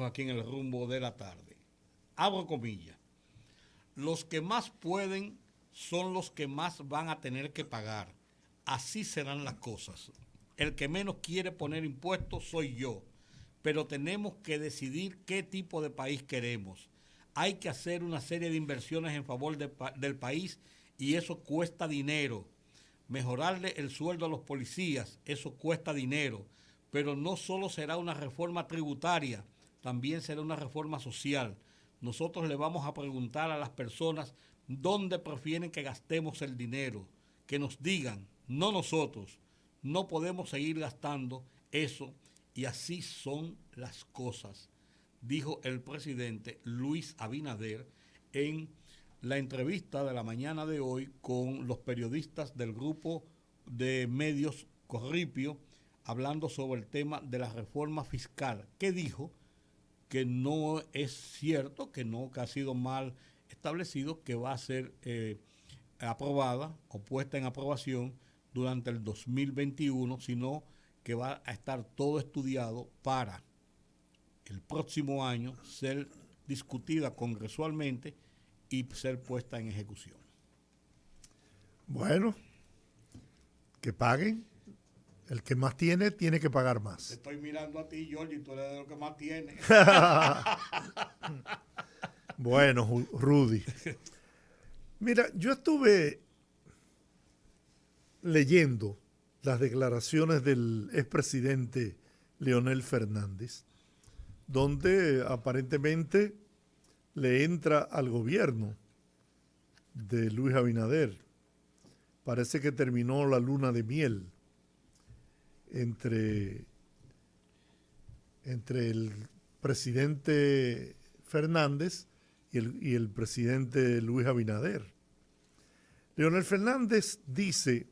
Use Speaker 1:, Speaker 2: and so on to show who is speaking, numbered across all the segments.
Speaker 1: Aquí en el rumbo de la tarde. Abro comillas. Los que más pueden son los que más van a tener que pagar. Así serán las cosas. El que menos quiere poner impuestos soy yo. Pero tenemos que decidir qué tipo de país queremos. Hay que hacer una serie de inversiones en favor del país y eso cuesta dinero. Mejorarle el sueldo a los policías, eso cuesta dinero. Pero no solo será una reforma tributaria, también será una reforma social. Nosotros le vamos a preguntar a las personas dónde prefieren que gastemos el dinero, que nos digan, no nosotros, no podemos seguir gastando eso y así son las cosas, dijo el presidente Luis Abinader en la entrevista de la mañana de hoy con los periodistas del grupo de medios Corripio, hablando sobre el tema de la reforma fiscal, que dijo que no es cierto, que ha sido mal establecido, que va a ser aprobada o puesta en aprobación durante el 2021, sino que va a estar todo estudiado para el próximo año ser discutida congresualmente y ser puesta en ejecución.
Speaker 2: Bueno, que paguen. El que más tiene, tiene que pagar más.
Speaker 1: Te estoy mirando a ti, George, tú eres de lo que más tiene.
Speaker 2: Bueno, Rudy. Mira, yo estuve leyendo las declaraciones del expresidente Leonel Fernández, donde aparentemente le entra al gobierno de Luis Abinader. Parece que terminó la luna de miel entre el presidente Fernández y el presidente Luis Abinader. Leonel Fernández dice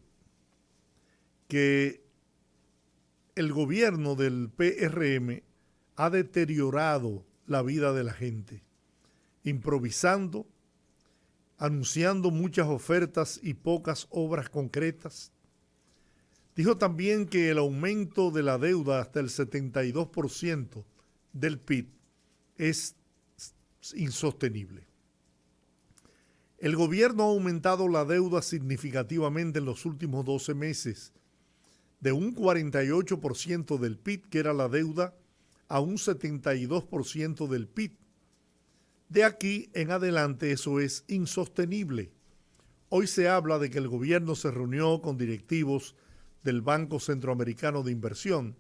Speaker 2: que el gobierno del PRM ha deteriorado la vida de la gente, improvisando, anunciando muchas ofertas y pocas obras concretas. Dijo también que el aumento de la deuda hasta el 72% del PIB es insostenible. El gobierno ha aumentado la deuda significativamente en los últimos 12 meses, de un 48% del PIB, que era la deuda, a un 72% del PIB. De aquí en adelante eso es insostenible. Hoy se habla de que el gobierno se reunió con directivos del Banco Centroamericano de Inversión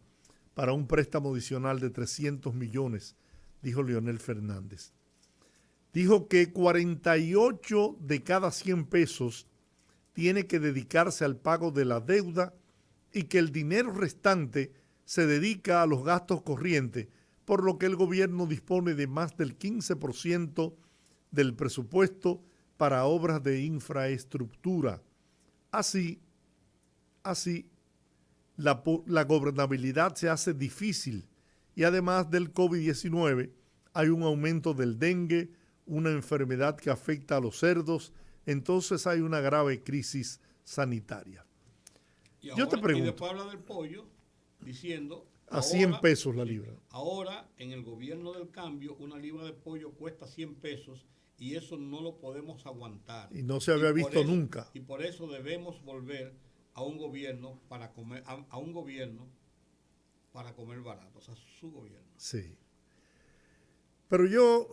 Speaker 2: para un préstamo adicional de 300 millones, dijo Leonel Fernández. Dijo que 48 de cada 100 pesos tiene que dedicarse al pago de la deuda y que el dinero restante se dedica a los gastos corrientes, por lo que el gobierno dispone de más del 15% del presupuesto para obras de infraestructura. Así, la gobernabilidad se hace difícil y además del COVID-19 hay un aumento del dengue, una enfermedad que afecta a los cerdos, entonces hay una grave crisis sanitaria.
Speaker 1: Y ahora,
Speaker 2: yo te pregunto.
Speaker 1: Y después habla del pollo diciendo
Speaker 2: a 100 pesos la libra.
Speaker 1: Ahora, en el gobierno del cambio, una libra de pollo cuesta 100 pesos y eso no lo podemos aguantar.
Speaker 2: Y no se había visto nunca.
Speaker 1: Y por eso debemos volver a un gobierno para comer, a un gobierno para comer barato, o sea, su gobierno.
Speaker 2: Sí. Pero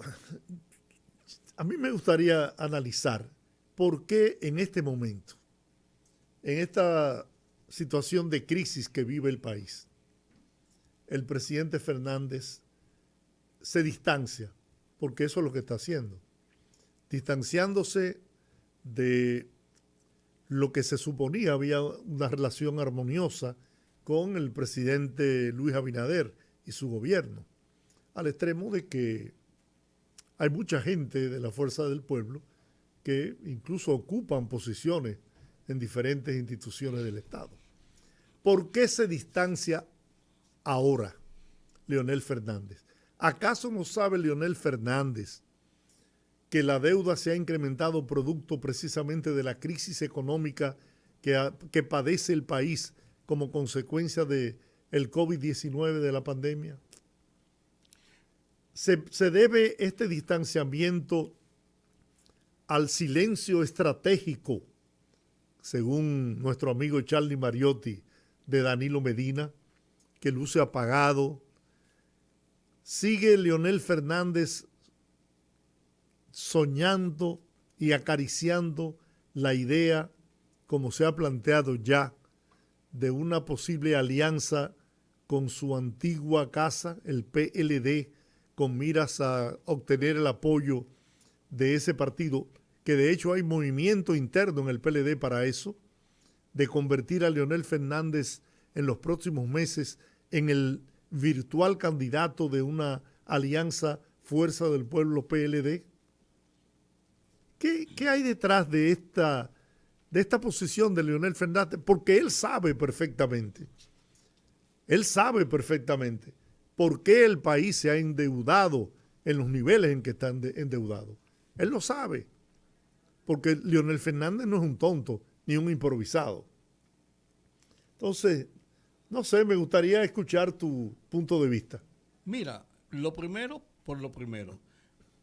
Speaker 2: a mí me gustaría analizar por qué en este momento, en esta situación de crisis que vive el país, el presidente Fernández se distancia, porque eso es lo que está haciendo, distanciándose de lo que se suponía había una relación armoniosa con el presidente Luis Abinader y su gobierno, al extremo de que hay mucha gente de la Fuerza del Pueblo que incluso ocupan posiciones en diferentes instituciones del Estado. ¿Por qué se distancia ahora Leonel Fernández? ¿Acaso no sabe Leonel Fernández que la deuda se ha incrementado producto precisamente de la crisis económica que padece el país como consecuencia del COVID-19 de la pandemia? se debe este distanciamiento al silencio estratégico, según nuestro amigo Charlie Mariotti, de Danilo Medina, que luce apagado. Sigue Leonel Fernández soñando y acariciando la idea, como se ha planteado ya, de una posible alianza con su antigua casa, el PLD, con miras a obtener el apoyo de ese partido, que de hecho hay movimiento interno en el PLD para eso, de convertir a Leonel Fernández en los próximos meses en el virtual candidato de una alianza Fuerza del Pueblo PLD. ¿Qué hay detrás de esta posición de Leonel Fernández? Porque él sabe perfectamente por qué el país se ha endeudado en los niveles en que está endeudado. Él lo sabe, porque Leonel Fernández no es un tonto ni un improvisado. Entonces, no sé, me gustaría escuchar tu punto de vista.
Speaker 1: Mira, lo primero por lo primero.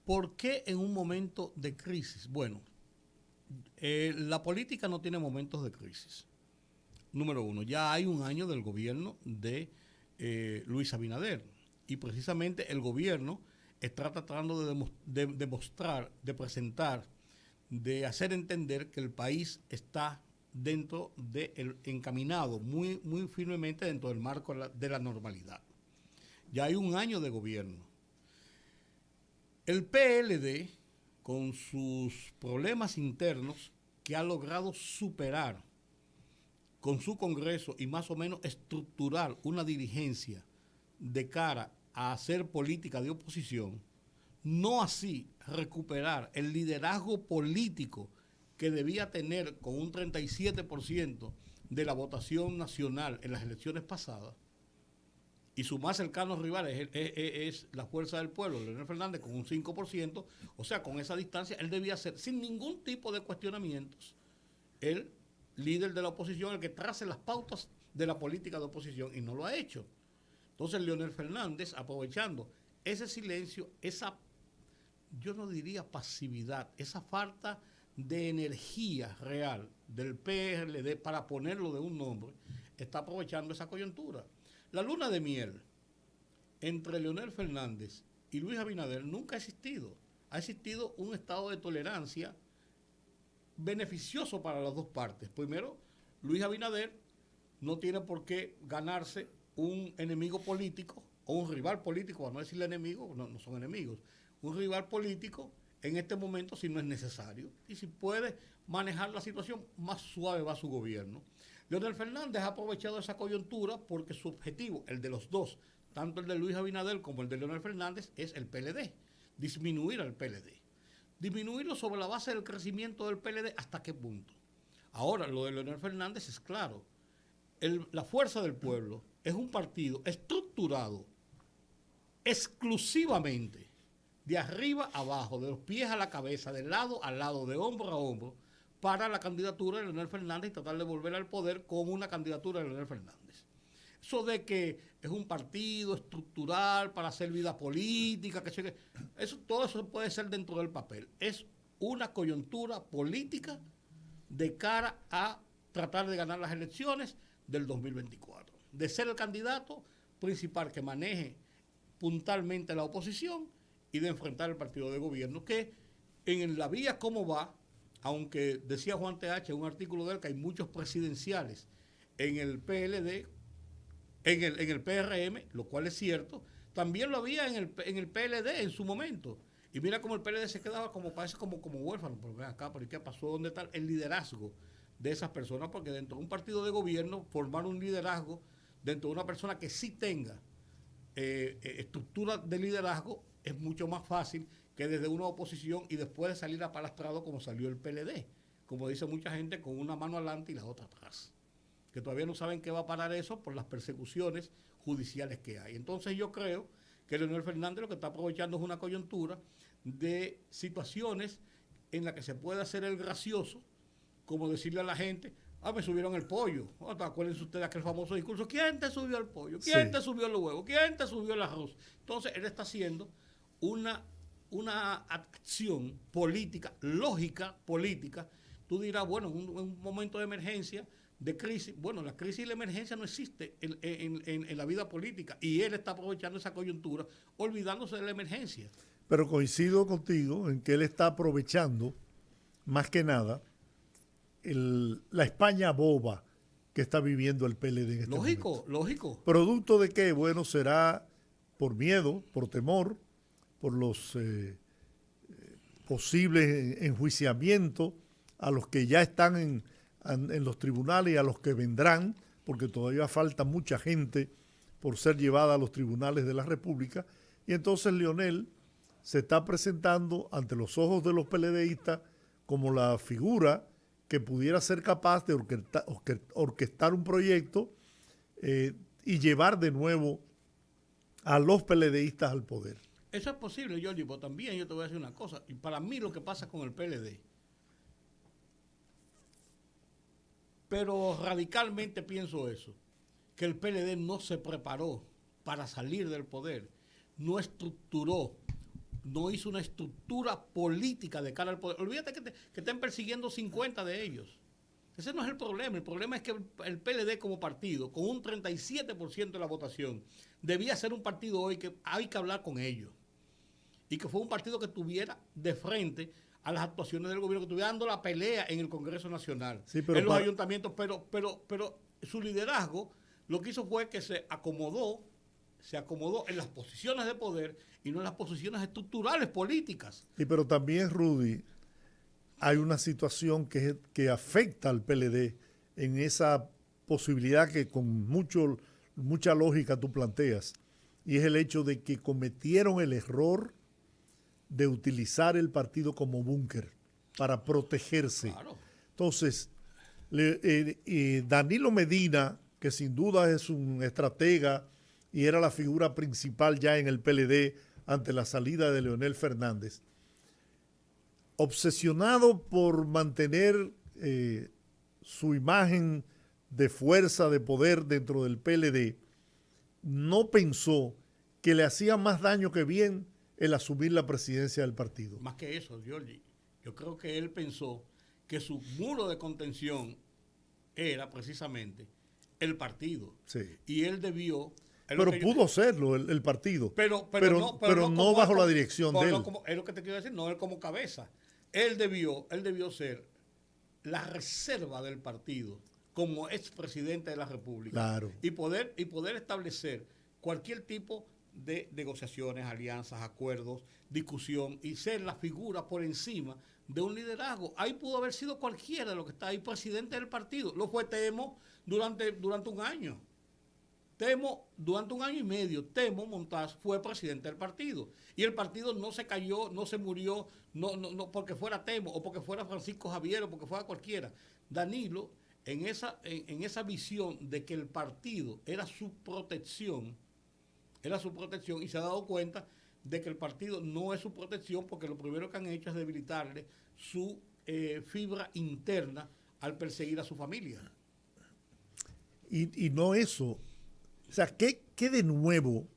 Speaker 1: ¿Por qué en un momento de crisis? Bueno, la política no tiene momentos de crisis. Número uno, ya hay un año del gobierno de Luis Abinader y precisamente el gobierno está tratando de demostrar, de presentar, de hacer entender que el país está dentro encaminado muy, muy firmemente dentro del marco de la normalidad. Ya hay un año de gobierno. El PLD, con sus problemas internos que ha logrado superar con su Congreso y más o menos estructurar una dirigencia de cara a hacer política de oposición, no así recuperar el liderazgo político que debía tener con un 37% de la votación nacional en las elecciones pasadas, y su más cercano rival es la Fuerza del Pueblo, Leonel Fernández, con un 5%, o sea, con esa distancia, él debía ser, sin ningún tipo de cuestionamientos, el líder de la oposición, el que trace las pautas de la política de oposición, y no lo ha hecho. Entonces, Leonel Fernández, aprovechando ese silencio, esa, yo no diría pasividad, esa falta de energía real del PRD, para ponerlo de un nombre, está aprovechando esa coyuntura. La luna de miel entre Leonel Fernández y Luis Abinader nunca ha existido. Ha existido un estado de tolerancia beneficioso para las dos partes. Primero, Luis Abinader no tiene por qué ganarse un enemigo político o un rival político, para no decirle enemigo, no son enemigos, un rival político en este momento si no es necesario. Y si puede manejar la situación, más suave va su gobierno. Leonel Fernández ha aprovechado esa coyuntura porque su objetivo, el de los dos, tanto el de Luis Abinader como el de Leonel Fernández, es el PLD, disminuir al PLD. Disminuirlo sobre la base del crecimiento del PLD, ¿hasta qué punto? Ahora, lo de Leonel Fernández es claro. La Fuerza del Pueblo es un partido estructurado exclusivamente de arriba a abajo, de los pies a la cabeza, de lado a lado, de hombro a hombro, para la candidatura de Leonel Fernández y tratar de volver al poder con una candidatura de Leonel Fernández. Eso de que es un partido estructural para hacer vida política, todo eso puede ser dentro del papel. Es una coyuntura política de cara a tratar de ganar las elecciones del 2024. De ser el candidato principal que maneje puntualmente la oposición y de enfrentar el partido de gobierno, que en la vía como va, aunque decía Juan TH en un artículo de él que hay muchos presidenciales en el PLD, en el PRM, lo cual es cierto, también lo había en el PLD en su momento. Y mira cómo el PLD se quedaba parece como huérfano. Pero ven acá, ¿pero qué pasó? ¿Dónde está el liderazgo de esas personas? Porque dentro de un partido de gobierno, formar un liderazgo dentro de una persona que sí tenga estructura de liderazgo es mucho más fácil que desde una oposición y después de salir apalastrado como salió el PLD. Como dice mucha gente, con una mano adelante y la otra atrás. Que todavía no saben qué va a parar eso por las persecuciones judiciales que hay. Entonces yo creo que Leonel Fernández lo que está aprovechando es una coyuntura de situaciones en la que se puede hacer el gracioso, como decirle a la gente, me subieron el pollo. Acuérdense ustedes aquel famoso discurso, ¿quién te subió el pollo? ¿Quién te subió los huevos? ¿Quién te subió el arroz? Entonces él está haciendo una, una acción política, lógica política. Tú dirás, bueno, en un momento de emergencia, de crisis, bueno, la crisis y la emergencia no existe en la vida política, y él está aprovechando esa coyuntura, olvidándose de la emergencia.
Speaker 2: Pero coincido contigo en que él está aprovechando, más que nada, la España boba que está viviendo el PLD en este momento.
Speaker 1: Lógico.
Speaker 2: ¿Producto de qué? Bueno, será por miedo, por temor, por los posibles enjuiciamientos a los que ya están en los tribunales y a los que vendrán, porque todavía falta mucha gente por ser llevada a los tribunales de la República. Y entonces Leonel se está presentando ante los ojos de los PLDistas como la figura que pudiera ser capaz de orquestar un proyecto y llevar de nuevo a los PLDistas al poder.
Speaker 1: Eso es posible, Jordi, pero también yo te voy a decir una cosa. Y para mí lo que pasa con el PLD, pero radicalmente pienso eso, que el PLD no se preparó para salir del poder, no estructuró, no hizo una estructura política de cara al poder. Olvídate que estén persiguiendo 50 de ellos. Ese no es el problema es que el PLD como partido, con un 37% de la votación, debía ser un partido hoy que hay que hablar con ellos. Y que fue un partido que estuviera de frente a las actuaciones del gobierno, que estuviera dando la pelea en el Congreso Nacional,
Speaker 2: sí,
Speaker 1: en los ayuntamientos, pero su liderazgo lo que hizo fue que se acomodó en las posiciones de poder y no en las posiciones estructurales políticas.
Speaker 2: Sí, pero también, Rudy, hay una situación que afecta al PLD en esa posibilidad que con mucha lógica tú planteas, y es el hecho de que cometieron el error de utilizar el partido como búnker para protegerse.
Speaker 1: Claro.
Speaker 2: Entonces, Danilo Medina, que sin duda es un estratega y era la figura principal ya en el PLD ante la salida de Leonel Fernández, obsesionado por mantener su imagen de fuerza, de poder dentro del PLD, no pensó que le hacía más daño que bien el asumir la presidencia del partido.
Speaker 1: Más que eso, Giorgi, yo creo que él pensó que su muro de contención era precisamente el partido.
Speaker 2: Sí.
Speaker 1: Y él debió...
Speaker 2: Pero pudo serlo el partido.
Speaker 1: Pero
Speaker 2: no bajo la dirección de él.
Speaker 1: Es lo que te quiero decir, no él como cabeza. Él debió ser la reserva del partido como expresidente de la República.
Speaker 2: Claro.
Speaker 1: Y poder establecer cualquier tipo de negociaciones, alianzas, acuerdos, discusión, y ser la figura por encima de un liderazgo. Ahí pudo haber sido cualquiera de los que está ahí presidente del partido. Lo fue Temo durante un año. Durante un año y medio, Temo Montaz fue presidente del partido. Y el partido no se cayó, no se murió, no porque fuera Temo, o porque fuera Francisco Javier, o porque fuera cualquiera. Danilo, en esa visión de que el partido era su protección, y se ha dado cuenta de que el partido no es su protección, porque lo primero que han hecho es debilitarle su fibra interna al perseguir a su familia.
Speaker 2: Y no eso. O sea, ¿qué de nuevo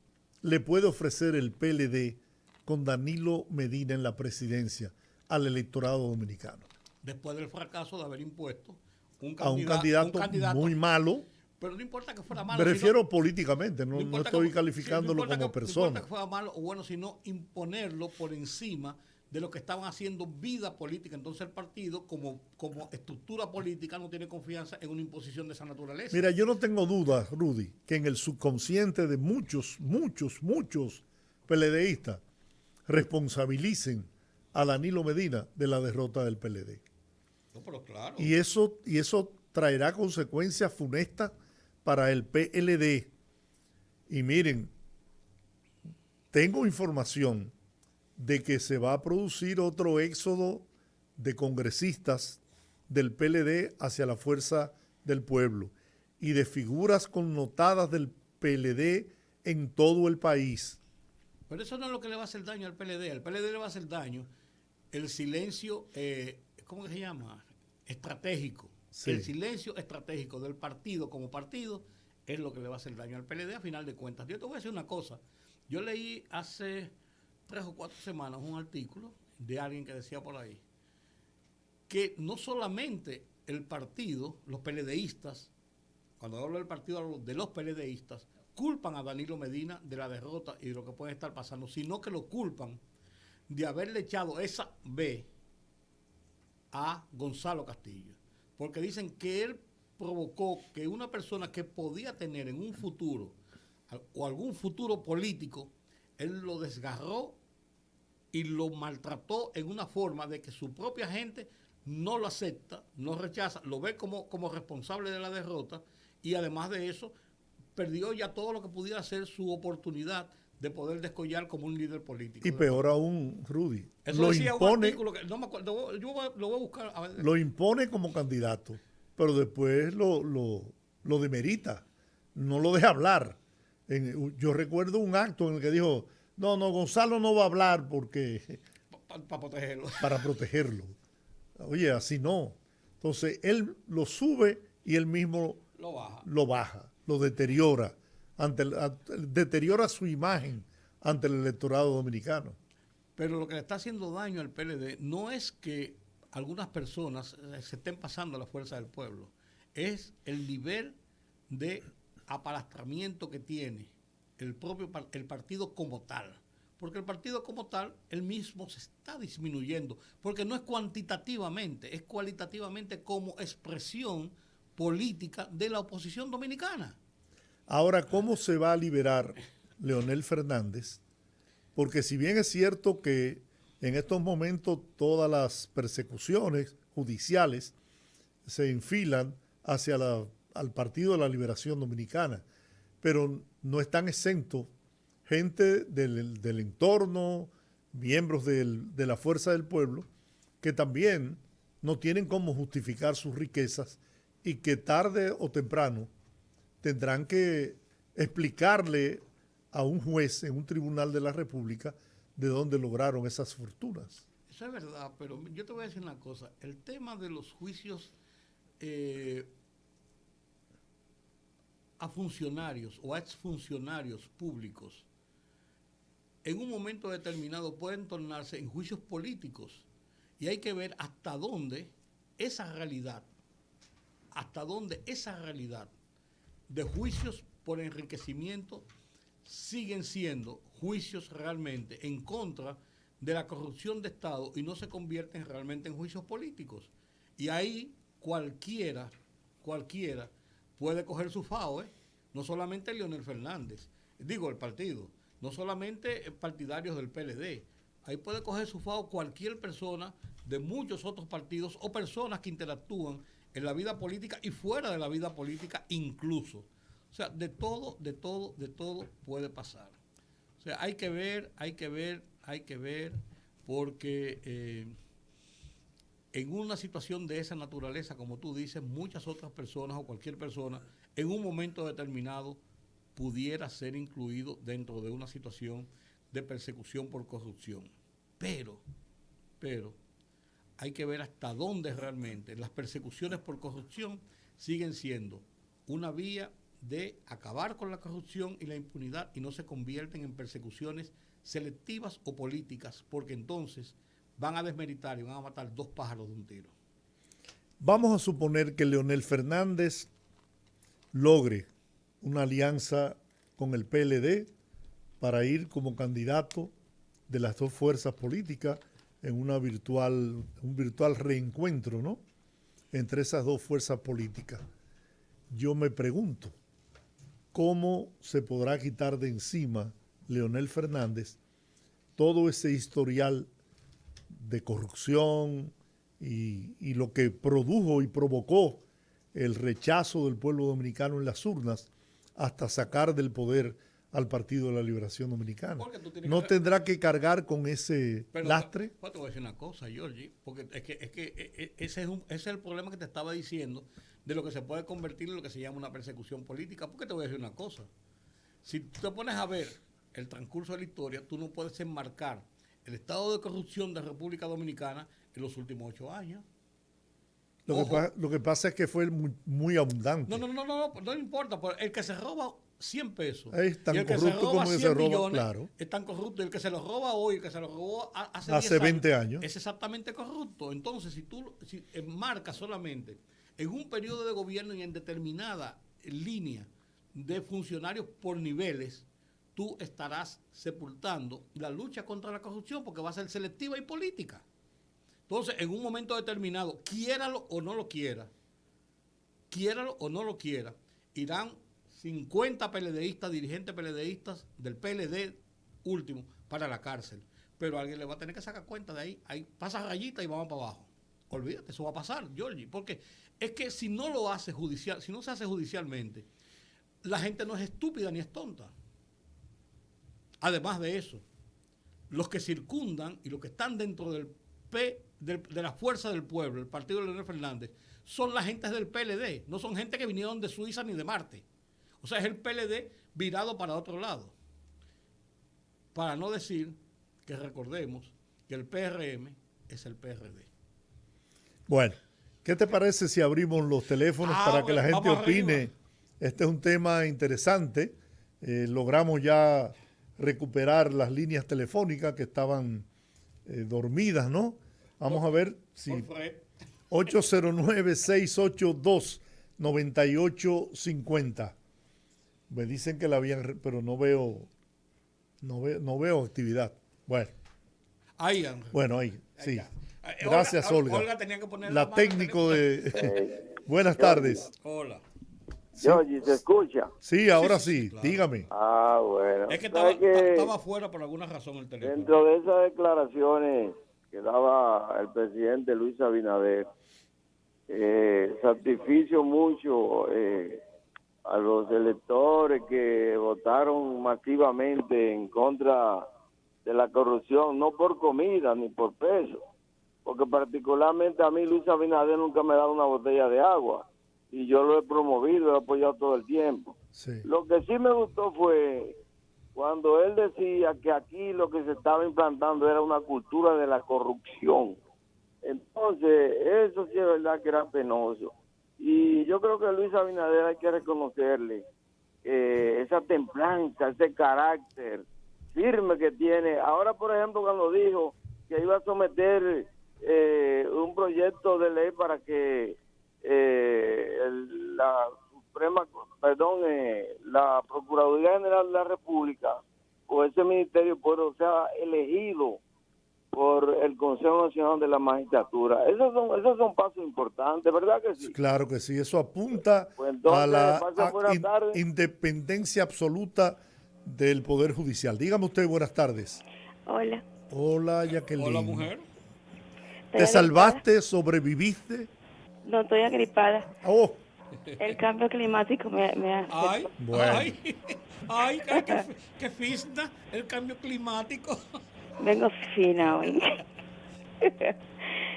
Speaker 2: le puede ofrecer el PLD con Danilo Medina en la presidencia al electorado dominicano?
Speaker 1: Después del fracaso de haber impuesto un
Speaker 2: candidato muy malo.
Speaker 1: Pero no importa que fuera malo.
Speaker 2: Me refiero políticamente, no estoy calificándolo como persona.
Speaker 1: No importa que fuera malo o bueno, sino imponerlo por encima de lo que estaban haciendo vida política. Entonces el partido, como estructura política, no tiene confianza en una imposición de esa naturaleza.
Speaker 2: Mira, yo no tengo dudas, Rudy, que en el subconsciente de muchos PLDistas responsabilicen a Danilo Medina de la derrota del PLD.
Speaker 1: No, pero claro.
Speaker 2: Y eso traerá consecuencias funestas para el PLD. Y miren, tengo información de que se va a producir otro éxodo de congresistas del PLD hacia la Fuerza del Pueblo y de figuras connotadas del PLD en todo el país.
Speaker 1: Pero eso no es lo que le va a hacer daño al PLD. Al PLD le va a hacer daño el silencio, ¿cómo se llama? Estratégico. Sí. El silencio estratégico del partido como partido es lo que le va a hacer daño al PLD a final de cuentas. Yo te voy a decir una cosa. Yo leí hace 3 o 4 semanas un artículo de alguien que decía por ahí que no solamente el partido, los PLDistas, cuando hablo del partido hablo de los PLDistas, culpan a Danilo Medina de la derrota y de lo que puede estar pasando, sino que lo culpan de haberle echado esa B a Gonzalo Castillo. Porque dicen que él provocó que una persona que podía tener en un futuro o algún futuro político, él lo desgarró y lo maltrató en una forma de que su propia gente no lo acepta, no rechaza, lo ve como responsable de la derrota y además de eso perdió ya todo lo que pudiera ser su oportunidad de poder descollar como un líder político.
Speaker 2: Y peor aún, Rudy,
Speaker 1: eso
Speaker 2: lo
Speaker 1: decía
Speaker 2: impone,
Speaker 1: un artículo que no me acuerdo, lo voy a buscar. A ver.
Speaker 2: Lo impone como candidato, pero después lo demerita, no lo deja hablar. Yo recuerdo un acto en el que dijo, no, Gonzalo no va a hablar porque...
Speaker 1: Para protegerlo.
Speaker 2: Para protegerlo. Oye, así no. Entonces, él lo sube y él mismo lo baja, lo deteriora, deteriora su imagen ante el electorado dominicano.
Speaker 1: Pero lo que le está haciendo daño al PLD no es que algunas personas se estén pasando a la fuerza del pueblo, es el nivel de apalastramiento que tiene el partido como tal. Porque el partido como tal, él mismo se está disminuyendo, porque no es cuantitativamente, es cualitativamente como expresión política de la oposición dominicana.
Speaker 2: Ahora, ¿cómo se va a liberar Leonel Fernández? Porque si bien es cierto que en estos momentos todas las persecuciones judiciales se enfilan hacia al Partido de la Liberación Dominicana, pero no están exentos gente del entorno, miembros de la Fuerza del Pueblo, que también no tienen cómo justificar sus riquezas y que tarde o temprano tendrán que explicarle a un juez en un tribunal de la República de dónde lograron esas fortunas.
Speaker 1: Eso es verdad, pero yo te voy a decir una cosa. El tema de los juicios a funcionarios o a exfuncionarios públicos en un momento determinado pueden tornarse en juicios políticos y hay que ver hasta dónde esa realidad de juicios por enriquecimiento siguen siendo juicios realmente en contra de la corrupción de Estado y no se convierten realmente en juicios políticos. Y ahí cualquiera puede coger su FAO, no solamente Leonel Fernández, digo el partido, no solamente partidarios del PLD, ahí puede coger su FAO cualquier persona de muchos otros partidos o personas que interactúan en la vida política y fuera de la vida política incluso. O sea, de todo puede pasar. O sea, hay que ver, porque en una situación de esa naturaleza, como tú dices, muchas otras personas o cualquier persona en un momento determinado pudiera ser incluido dentro de una situación de persecución por corrupción. Pero, hay que ver hasta dónde realmente las persecuciones por corrupción siguen siendo una vía de acabar con la corrupción y la impunidad y no se convierten en persecuciones selectivas o políticas, porque entonces van a desmeritar y van a matar 2 pájaros de un tiro.
Speaker 2: Vamos a suponer que Leonel Fernández logre una alianza con el PLD para ir como candidato de las 2 fuerzas políticas en un virtual reencuentro, ¿no?, entre esas 2 fuerzas políticas. Yo me pregunto, ¿cómo se podrá quitar de encima Leonel Fernández todo ese historial de corrupción y lo que produjo y provocó el rechazo del pueblo dominicano en las urnas hasta sacar del poder al Partido de la Liberación Dominicana? ¿No tendrá que cargar con ese lastre?
Speaker 1: Te voy a decir una cosa, Giorgi, porque ese es el problema que te estaba diciendo de lo que se puede convertir en lo que se llama una persecución política. Porque te voy a decir una cosa. Si tú te pones a ver el transcurso de la historia, tú no puedes enmarcar el estado de corrupción de República Dominicana en los últimos 8 años.
Speaker 2: Lo que pasa es que fue muy abundante.
Speaker 1: No importa. El que se roba 100 pesos.
Speaker 2: Es tan
Speaker 1: y el que
Speaker 2: corrupto
Speaker 1: se roba
Speaker 2: como que
Speaker 1: 100
Speaker 2: se roba,
Speaker 1: millones,
Speaker 2: claro.
Speaker 1: es tan corrupto. Y el que se los roba hoy, el que se los robó hace 10
Speaker 2: 20 años.
Speaker 1: es exactamente corrupto. Entonces, si tú marcas solamente en un periodo de gobierno y en determinada línea de funcionarios por niveles, tú estarás sepultando la lucha contra la corrupción porque va a ser selectiva y política. Entonces, en un momento determinado, quiéralo o no lo quiera, irán 50 PLDistas, dirigentes PLDistas del PLD último para la cárcel. Pero alguien le va a tener que sacar cuenta de ahí pasa rayita y vamos para abajo. Olvídate, eso va a pasar, Giorgi, porque es que si no lo hace judicial, si no se hace judicialmente, la gente no es estúpida ni es tonta. Además de eso, los que circundan y los que están dentro de la fuerza del pueblo, el partido de Leonel Fernández, son las gentes del PLD, no son gente que vinieron de Suiza ni de Marte. O sea, es el PLD virado para otro lado. Para no decir que recordemos que el PRM es el PRD.
Speaker 2: Bueno, ¿qué te parece si abrimos los teléfonos para que la gente opine? Arriba. Este es un tema interesante. Logramos ya recuperar las líneas telefónicas que estaban dormidas, ¿no? Vamos a ver si 809-682-9850. Me dicen que la habían, pero no veo actividad. Bueno.
Speaker 1: Ahí anda.
Speaker 2: Bueno, ahí, sí. Gracias, Olga.
Speaker 1: Olga tenía que poner
Speaker 2: la técnico de... Buenas tardes.
Speaker 1: Hola.
Speaker 3: ¿Sí? Georgie, ¿se escucha?
Speaker 2: Sí, ahora sí, claro. Dígame.
Speaker 3: Ah, bueno.
Speaker 1: Es que estaba fuera por alguna razón el teléfono.
Speaker 3: Dentro de esas declaraciones que daba el presidente Luis Abinader, satisfizo mucho a los electores que votaron masivamente en contra de la corrupción, no por comida ni por peso, porque particularmente a mí Luis Abinader nunca me ha dado una botella de agua y yo lo he promovido, lo he apoyado todo el tiempo.
Speaker 2: Sí. Lo
Speaker 3: que sí me gustó fue cuando él decía que aquí lo que se estaba implantando era una cultura de la corrupción. Entonces, eso sí es verdad que era penoso. Y yo creo que Luis Abinader hay que reconocerle esa templanza, ese carácter firme que tiene. Ahora, por ejemplo, cuando dijo que iba a someter un proyecto de ley para que la Procuraduría General de la República o ese ministerio sea elegido por el Consejo Nacional de la Magistratura. Esos son pasos importantes, ¿verdad que sí?
Speaker 2: Claro que sí, eso apunta a la independencia absoluta del Poder Judicial. Dígame usted, buenas tardes.
Speaker 4: Hola.
Speaker 2: Hola, Jacqueline.
Speaker 1: Hola, mujer.
Speaker 2: ¿Te salvaste? ¿Sobreviviste?
Speaker 4: No, estoy agripada.
Speaker 2: Oh.
Speaker 4: El cambio climático me hace...
Speaker 1: Ay,
Speaker 2: bueno.
Speaker 1: ay, qué fisna el cambio climático.
Speaker 4: Vengo fina hoy.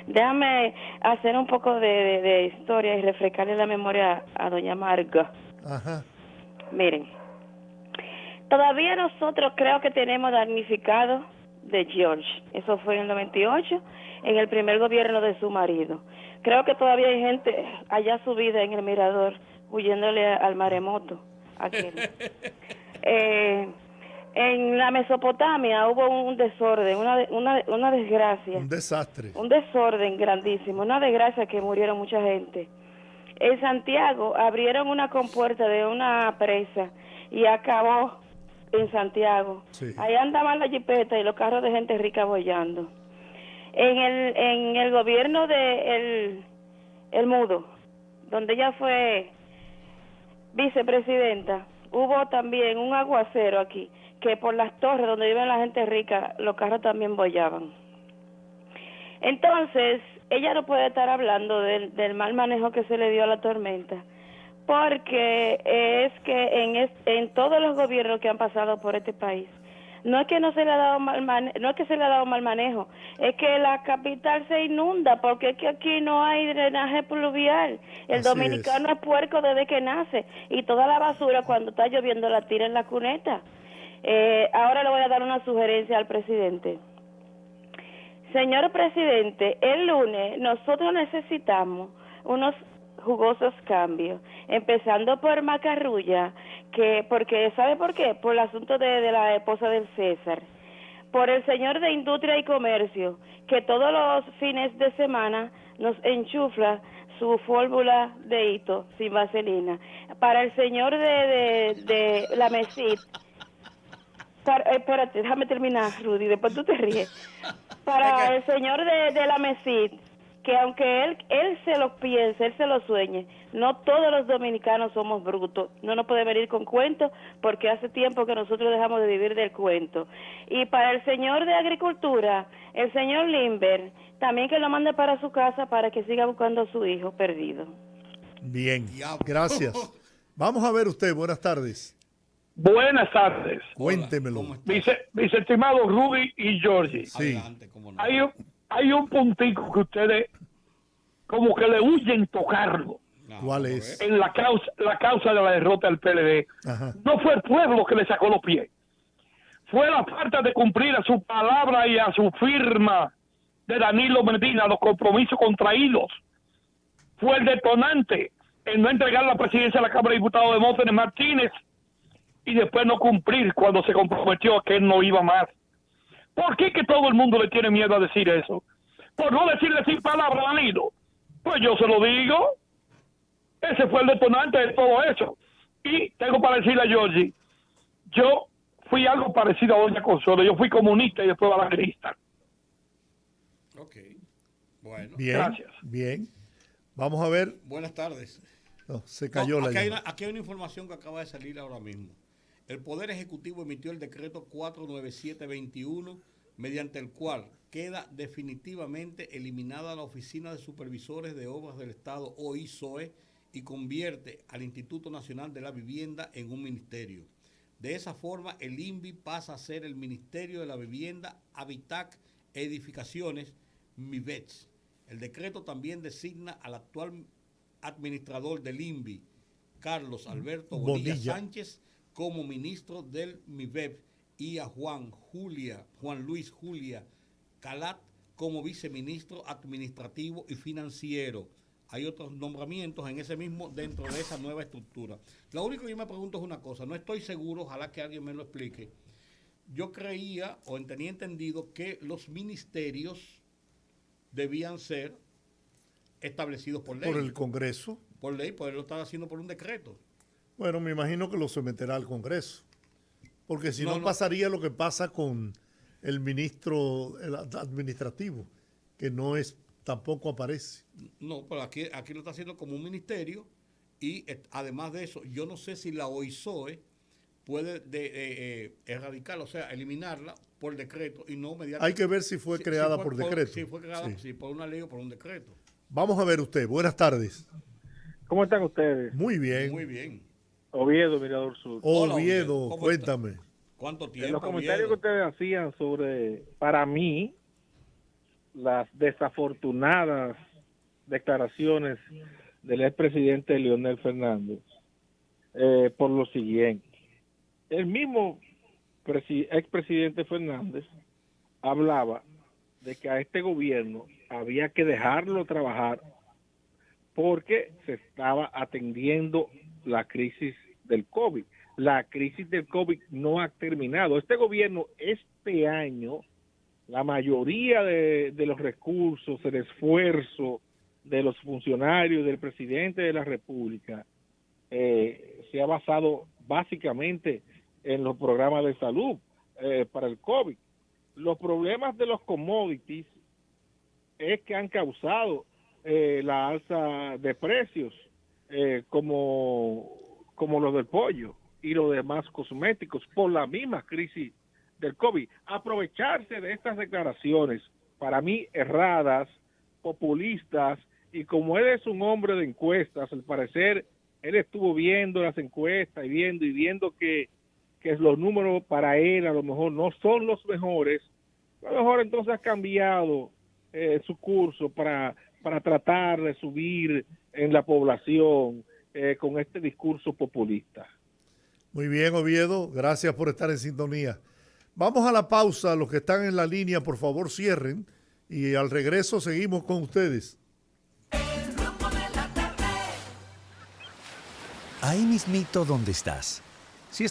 Speaker 4: Déjame hacer un poco de historia y refrescarle la memoria a doña Marga.
Speaker 2: Ajá.
Speaker 4: Miren, todavía nosotros creo que tenemos damnificado de George. Eso fue en el 98, en el primer gobierno de su marido. Creo que todavía hay gente allá subida en el mirador, huyéndole al maremoto. En la Mesopotamia hubo un desorden, una desgracia.
Speaker 2: Un desastre.
Speaker 4: Un desorden grandísimo, una desgracia que murieron mucha gente. En Santiago abrieron una compuerta de una presa y acabó en Santiago.
Speaker 2: Sí.
Speaker 4: Ahí andaban las jipetas y los carros de gente rica boyando. En el gobierno de el Mudo, donde ella fue vicepresidenta, hubo también un aguacero aquí, que por las torres donde viven la gente rica, los carros también boyaban. Entonces, ella no puede estar hablando del mal manejo que se le dio a la tormenta, porque es que en todos los gobiernos que han pasado por este país, no es que no se le ha dado mal manejo, es que la capital se inunda, porque es que aquí no hay drenaje pluvial. El
Speaker 2: Así
Speaker 4: dominicano es puerco desde que nace, y toda la basura cuando está lloviendo la tira en la cuneta. Ahora le voy a dar una sugerencia al presidente. Señor presidente, el lunes nosotros necesitamos unos jugosos cambios, empezando por Macarrulla, porque ¿sabe por qué? Por el asunto de la esposa del César, por el señor de Industria y Comercio, que todos los fines de semana nos enchufla su fórmula de hito sin vaselina, para el señor de la MESID, espérate, déjame terminar, Rudy, después tú te ríes, para el señor de la MESID, que aunque él se lo piense, él se lo sueñe, no todos los dominicanos somos brutos, no nos puede venir con cuentos porque hace tiempo que nosotros dejamos de vivir del cuento. Y para el señor de Agricultura, el señor Limber, también que lo mande para su casa para que siga buscando a su hijo perdido.
Speaker 2: Bien, gracias. Vamos a ver usted, buenas tardes.
Speaker 5: Buenas tardes.
Speaker 2: Cuéntemelo.
Speaker 5: Mis estimados Rudy y Georgie.
Speaker 2: Sí.
Speaker 1: Adelante, cómo no.
Speaker 5: Hay un puntico que ustedes como que le huyen tocarlo.
Speaker 1: No,
Speaker 2: ¿Cuál
Speaker 1: vamos a
Speaker 2: es?
Speaker 1: ver.
Speaker 5: En la causa de la derrota del PLD.
Speaker 2: Ajá.
Speaker 5: No fue el pueblo que le sacó los pies. Fue la falta de cumplir a su palabra y a su firma de Danilo Medina, los compromisos contraídos. Fue el detonante en no entregar la presidencia a la Cámara de Diputados de Demóstenes Martínez y después no cumplir cuando se comprometió que él no iba más. ¿Por qué que todo el mundo le tiene miedo a decir eso? Por no decirle sin palabra a Danilo. Pues yo se lo digo. Ese fue el detonante de todo eso. Y tengo para decirle a Georgie, yo fui algo parecido a doña Consuelo. Yo fui comunista y después balangrista.
Speaker 1: Ok. Bueno.
Speaker 2: Bien,
Speaker 5: Gracias.
Speaker 2: bien. Vamos a ver.
Speaker 1: Buenas tardes.
Speaker 2: No, se cayó la llamada.
Speaker 1: Aquí hay una información que acaba de salir ahora mismo. El Poder Ejecutivo emitió el decreto 49721, mediante el cual queda definitivamente eliminada la Oficina de Supervisores de Obras del Estado, OISOE, y convierte al Instituto Nacional de la Vivienda en un ministerio. De esa forma, el INVI pasa a ser el Ministerio de la Vivienda, Habitac e Edificaciones, MIVETS. El decreto también designa al actual administrador del INVI, Carlos Alberto Bonilla Sánchez, como ministro del MIVEP, y a Juan Luis Julia Calat como viceministro administrativo y financiero. Hay otros nombramientos en ese mismo, dentro de esa nueva estructura. Lo único que yo me pregunto es una cosa, no estoy seguro, ojalá que alguien me lo explique. Yo creía o tenía entendido que los ministerios debían ser establecidos por ley.
Speaker 2: Por el Congreso.
Speaker 1: Por ley, pues él lo estaba haciendo por un decreto.
Speaker 2: Bueno, me imagino que lo someterá al Congreso. Porque si no,
Speaker 1: No.
Speaker 2: pasaría lo que pasa con el ministro administrativo, que no es, tampoco aparece.
Speaker 1: No, pero aquí lo está haciendo como un ministerio y además de eso, yo no sé si la OISOE puede erradicarla, o sea, eliminarla por decreto y no mediante...
Speaker 2: Hay que ver si fue creada por decreto.
Speaker 1: Si fue creada
Speaker 2: Sí.
Speaker 1: por una ley o por un decreto.
Speaker 2: Vamos a ver usted. Buenas tardes.
Speaker 6: ¿Cómo están ustedes?
Speaker 2: Muy bien.
Speaker 1: Muy bien.
Speaker 6: Oviedo, Mirador Sur.
Speaker 1: Hola,
Speaker 2: Oviedo,
Speaker 1: ¿cómo
Speaker 2: cuéntame.
Speaker 1: ¿Cuánto
Speaker 6: En
Speaker 1: tiempo?
Speaker 6: los comentarios
Speaker 1: Oviedo?
Speaker 6: que ustedes hacían sobre, para mí, las desafortunadas declaraciones del expresidente Leonel Fernández, por lo siguiente. El mismo expresidente Fernández hablaba de que a este gobierno había que dejarlo trabajar porque se estaba atendiendo la crisis del COVID. La crisis del COVID no ha terminado. Este gobierno, este año, la mayoría de los recursos, el esfuerzo de los funcionarios, del presidente de la República, se ha basado básicamente en los programas de salud para el COVID. Los problemas de los commodities es que han causado la alza de precios, como los del pollo y los demás cosméticos, por la misma crisis del COVID. Aprovecharse de estas declaraciones, para mí erradas, populistas, y como él es un hombre de encuestas, al parecer él estuvo viendo las encuestas y viendo que los números para él a lo mejor no son los mejores, a lo mejor entonces ha cambiado su curso para tratar de subir en la población con este discurso populista.
Speaker 2: Muy bien, Oviedo. Gracias por estar en sintonía. Vamos a la pausa. Los que están en la línea, por favor, cierren. Y al regreso seguimos con ustedes.
Speaker 7: Ahí mismito donde estás,